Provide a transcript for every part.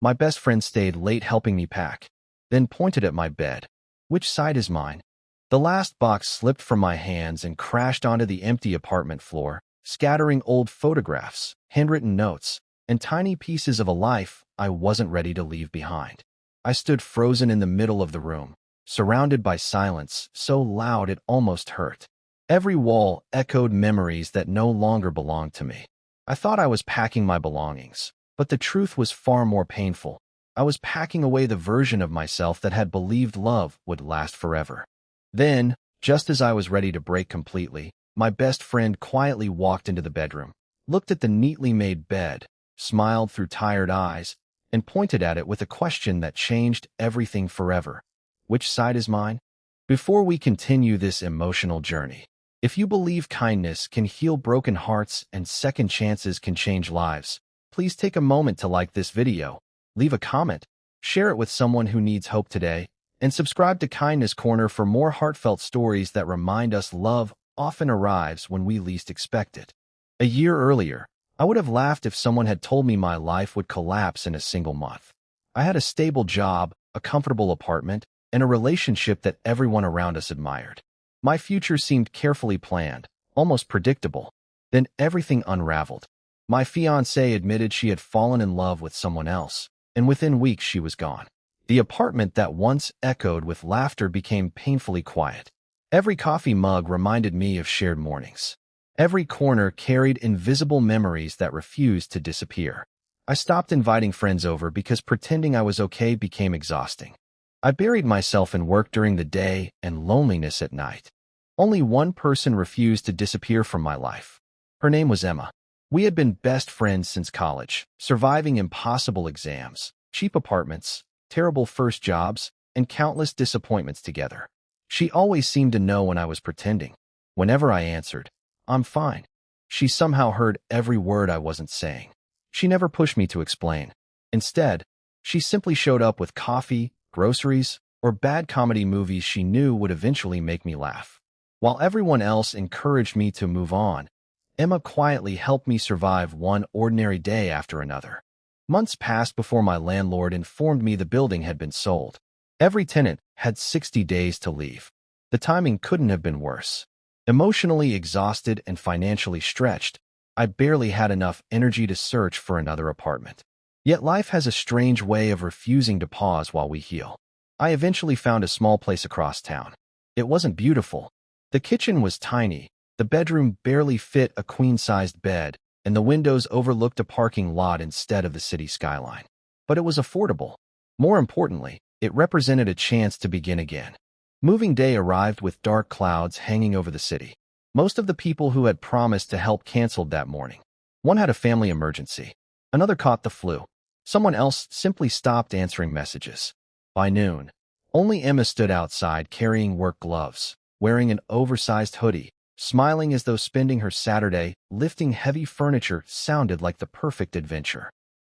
My best friend stayed late helping me pack, then pointed at my bed. Which side is mine? The last box slipped from my hands and crashed onto the empty apartment floor, scattering old photographs, handwritten notes, and tiny pieces of a life I wasn't ready to leave behind. I stood frozen in the middle of the room, surrounded by silence so loud it almost hurt. Every wall echoed memories that no longer belonged to me. I thought I was packing my belongings, but the truth was far more painful. I was packing away the version of myself that had believed love would last forever. Then, just as I was ready to break completely, my best friend quietly walked into the bedroom, looked at the neatly made bed, smiled through tired eyes, and pointed at it with a question that changed everything forever. Which side is mine? Before we continue this emotional journey, if you believe kindness can heal broken hearts and second chances can change lives, please take a moment to like this video, leave a comment, share it with someone who needs hope today, and subscribe to Kindness Corner for more heartfelt stories that remind us love often arrives when we least expect it. A year earlier, I would have laughed if someone had told me my life would collapse in a single month. I had a stable job, a comfortable apartment, and a relationship that everyone around us admired. My future seemed carefully planned, almost predictable. Then everything unraveled. My fiancée admitted she had fallen in love with someone else, and within weeks she was gone. The apartment that once echoed with laughter became painfully quiet. Every coffee mug reminded me of shared mornings. Every corner carried invisible memories that refused to disappear. I stopped inviting friends over because pretending I was okay became exhausting. I buried myself in work during the day and loneliness at night. Only one person refused to disappear from my life. Her name was Emma. We had been best friends since college, surviving impossible exams, cheap apartments, terrible first jobs, and countless disappointments together. She always seemed to know when I was pretending. Whenever I answered, "I'm fine," she somehow heard every word I wasn't saying. She never pushed me to explain. Instead, she simply showed up with coffee, groceries, or bad comedy movies she knew would eventually make me laugh. While everyone else encouraged me to move on, Emma quietly helped me survive one ordinary day after another. Months passed before my landlord informed me the building had been sold. Every tenant had 60 days to leave. The timing couldn't have been worse. Emotionally exhausted and financially stretched, I barely had enough energy to search for another apartment. Yet life has a strange way of refusing to pause while we heal. I eventually found a small place across town. It wasn't beautiful. The kitchen was tiny, the bedroom barely fit a queen-sized bed, and the windows overlooked a parking lot instead of the city skyline. But it was affordable. More importantly, it represented a chance to begin again. Moving day arrived with dark clouds hanging over the city. Most of the people who had promised to help canceled that morning. One had a family emergency. Another caught the flu. Someone else simply stopped answering messages. By noon, only Emma stood outside carrying work gloves, wearing an oversized hoodie, smiling as though spending her Saturday lifting heavy furniture sounded like the perfect adventure.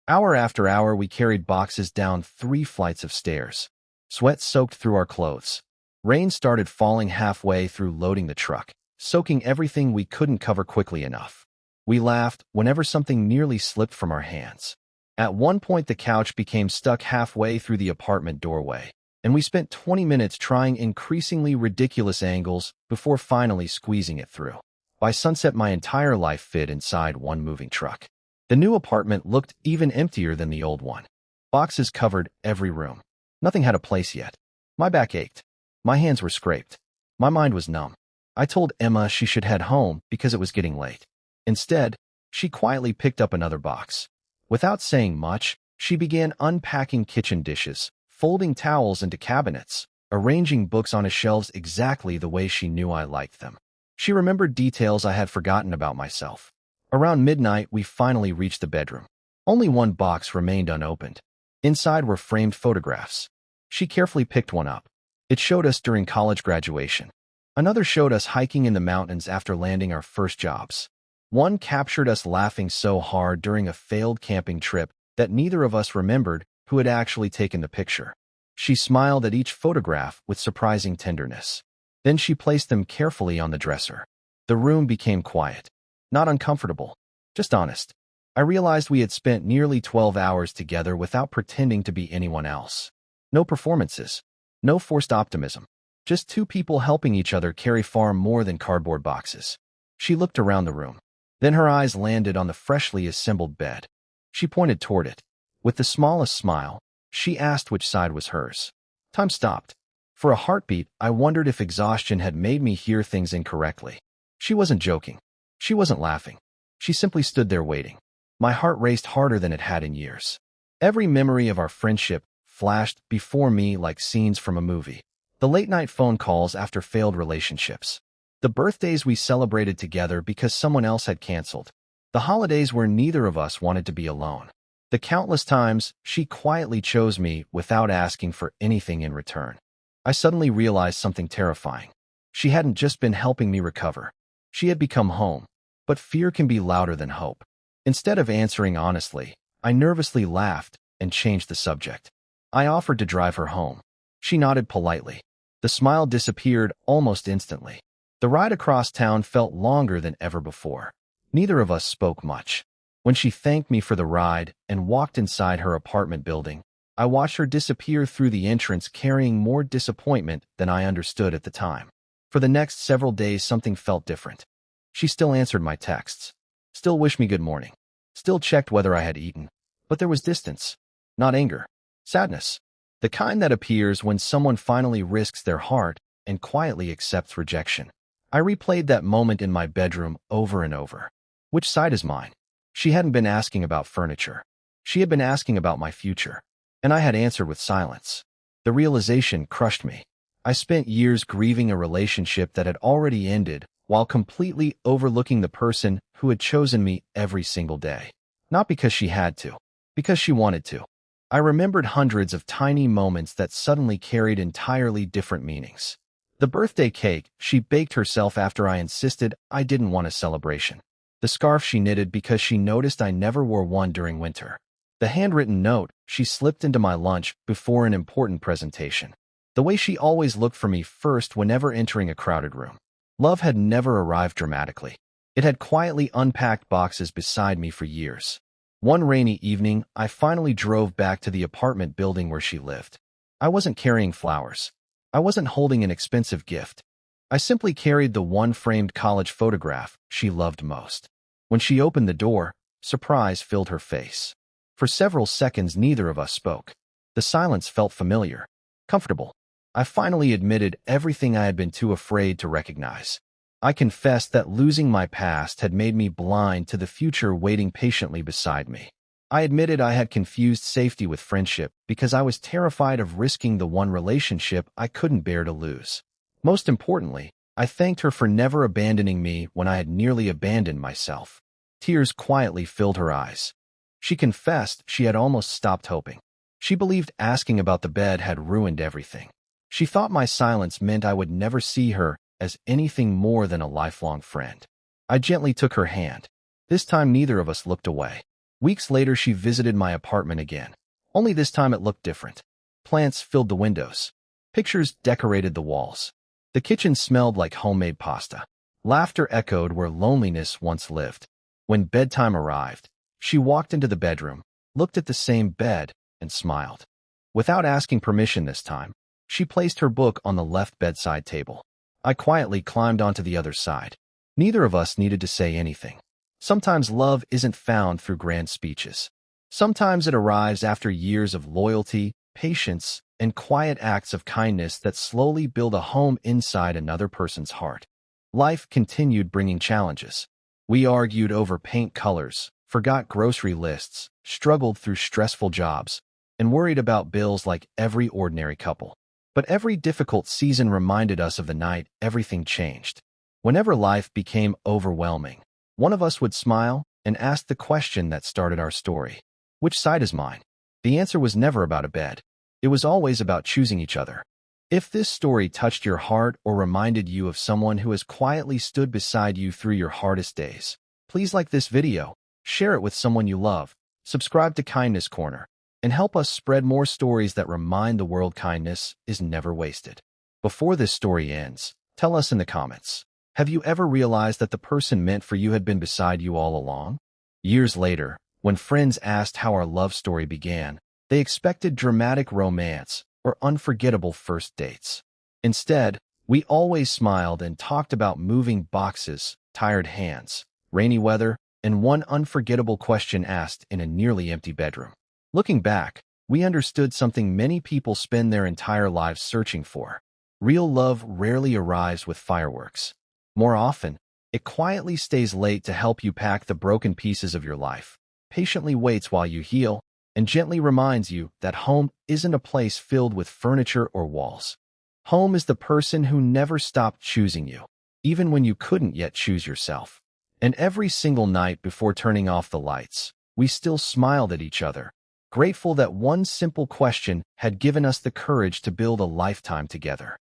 Hour after hour, we carried boxes down 3 flights of stairs. Sweat soaked through our clothes. Rain started falling halfway through loading the truck, soaking everything we couldn't cover quickly enough. We laughed whenever something nearly slipped from our hands. At one point, the couch became stuck halfway through the apartment doorway, and we spent 20 minutes trying increasingly ridiculous angles before finally squeezing it through. By sunset, my entire life fit inside one moving truck. The new apartment looked even emptier than the old one. Boxes covered every room. Nothing had a place yet. My back ached. My hands were scraped. My mind was numb. I told Emma she should head home because it was getting late. Instead, she quietly picked up another box. Without saying much, she began unpacking kitchen dishes, folding towels into cabinets, arranging books on shelves exactly the way she knew I liked them. She remembered details I had forgotten about myself. Around midnight, we finally reached the bedroom. Only one box remained unopened. Inside were framed photographs. She carefully picked one up. It showed us during college graduation. Another showed us hiking in the mountains after landing our first jobs. One captured us laughing so hard during a failed camping trip that neither of us remembered who had actually taken the picture. She smiled at each photograph with surprising tenderness. Then she placed them carefully on the dresser. The room became quiet. Not uncomfortable, just honest. I realized we had spent nearly 12 hours together without pretending to be anyone else. No performances, no forced optimism, just two people helping each other carry far more than cardboard boxes. She looked around the room. Then her eyes landed on the freshly assembled bed. She pointed toward it. With the smallest smile, she asked which side was hers. Time stopped. For a heartbeat, I wondered if exhaustion had made me hear things incorrectly. She wasn't joking. She wasn't laughing. She simply stood there waiting. My heart raced harder than it had in years. Every memory of our friendship flashed before me like scenes from a movie. The late-night phone calls after failed relationships. The birthdays we celebrated together because someone else had canceled. The holidays where neither of us wanted to be alone. The countless times she quietly chose me without asking for anything in return. I suddenly realized something terrifying. She hadn't just been helping me recover. She had become home. But fear can be louder than hope. Instead of answering honestly, I nervously laughed and changed the subject. I offered to drive her home. She nodded politely. The smile disappeared almost instantly. The ride across town felt longer than ever before. Neither of us spoke much. When she thanked me for the ride and walked inside her apartment building, I watched her disappear through the entrance carrying more disappointment than I understood at the time. For the next several days, something felt different. She still answered my texts, still wished me good morning, still checked whether I had eaten, but there was distance, not anger, sadness, the kind that appears when someone finally risks their heart and quietly accepts rejection. I replayed that moment in my bedroom over and over. Which side is mine? She hadn't been asking about furniture. She had been asking about my future, and I had answered with silence. The realization crushed me. I spent years grieving a relationship that had already ended while completely overlooking the person who had chosen me every single day. Not because she had to, because she wanted to. I remembered hundreds of tiny moments that suddenly carried entirely different meanings. The birthday cake she baked herself after I insisted I didn't want a celebration. The scarf she knitted because she noticed I never wore one during winter. The handwritten note she slipped into my lunch before an important presentation. The way she always looked for me first whenever entering a crowded room. Love had never arrived dramatically. It had quietly unpacked boxes beside me for years. One rainy evening, I finally drove back to the apartment building where she lived. I wasn't carrying flowers. I wasn't holding an expensive gift. I simply carried the one framed college photograph she loved most. When she opened the door, surprise filled her face. For several seconds, neither of us spoke. The silence felt familiar, comfortable. I finally admitted everything I had been too afraid to recognize. I confessed that losing my past had made me blind to the future waiting patiently beside me. I admitted I had confused safety with friendship because I was terrified of risking the one relationship I couldn't bear to lose. Most importantly, I thanked her for never abandoning me when I had nearly abandoned myself. Tears quietly filled her eyes. She confessed she had almost stopped hoping. She believed asking about the bed had ruined everything. She thought my silence meant I would never see her as anything more than a lifelong friend. I gently took her hand. This time neither of us looked away. Weeks later she visited my apartment again. Only this time it looked different. Plants filled the windows. Pictures decorated the walls. The kitchen smelled like homemade pasta. Laughter echoed where loneliness once lived. When bedtime arrived, she walked into the bedroom, looked at the same bed, and smiled. Without asking permission this time, she placed her book on the left bedside table. I quietly climbed onto the other side. Neither of us needed to say anything. Sometimes love isn't found through grand speeches. Sometimes it arrives after years of loyalty, patience, and quiet acts of kindness that slowly build a home inside another person's heart. Life continued bringing challenges. We argued over paint colors, forgot grocery lists, struggled through stressful jobs, and worried about bills like every ordinary couple. But every difficult season reminded us of the night everything changed. Whenever life became overwhelming, one of us would smile and ask the question that started our story. Which side is mine? The answer was never about a bed. It was always about choosing each other. If this story touched your heart or reminded you of someone who has quietly stood beside you through your hardest days, please like this video, share it with someone you love, subscribe to Kindness Corner, and help us spread more stories that remind the world kindness is never wasted. Before this story ends, tell us in the comments, have you ever realized that the person meant for you had been beside you all along? Years later, When friends asked how our love story began, they expected dramatic romance or unforgettable first dates. Instead, we always smiled and talked about moving boxes, tired hands, rainy weather, and one unforgettable question asked in a nearly empty bedroom. Looking back, we understood something many people spend their entire lives searching for. Real love rarely arrives with fireworks. More often, it quietly stays late to help you pack the broken pieces of your life, patiently waits while you heal, and gently reminds you that home isn't a place filled with furniture or walls. Home is the person who never stopped choosing you, even when you couldn't yet choose yourself. And every single night before turning off the lights, we still smiled at each other, grateful that one simple question had given us the courage to build a lifetime together.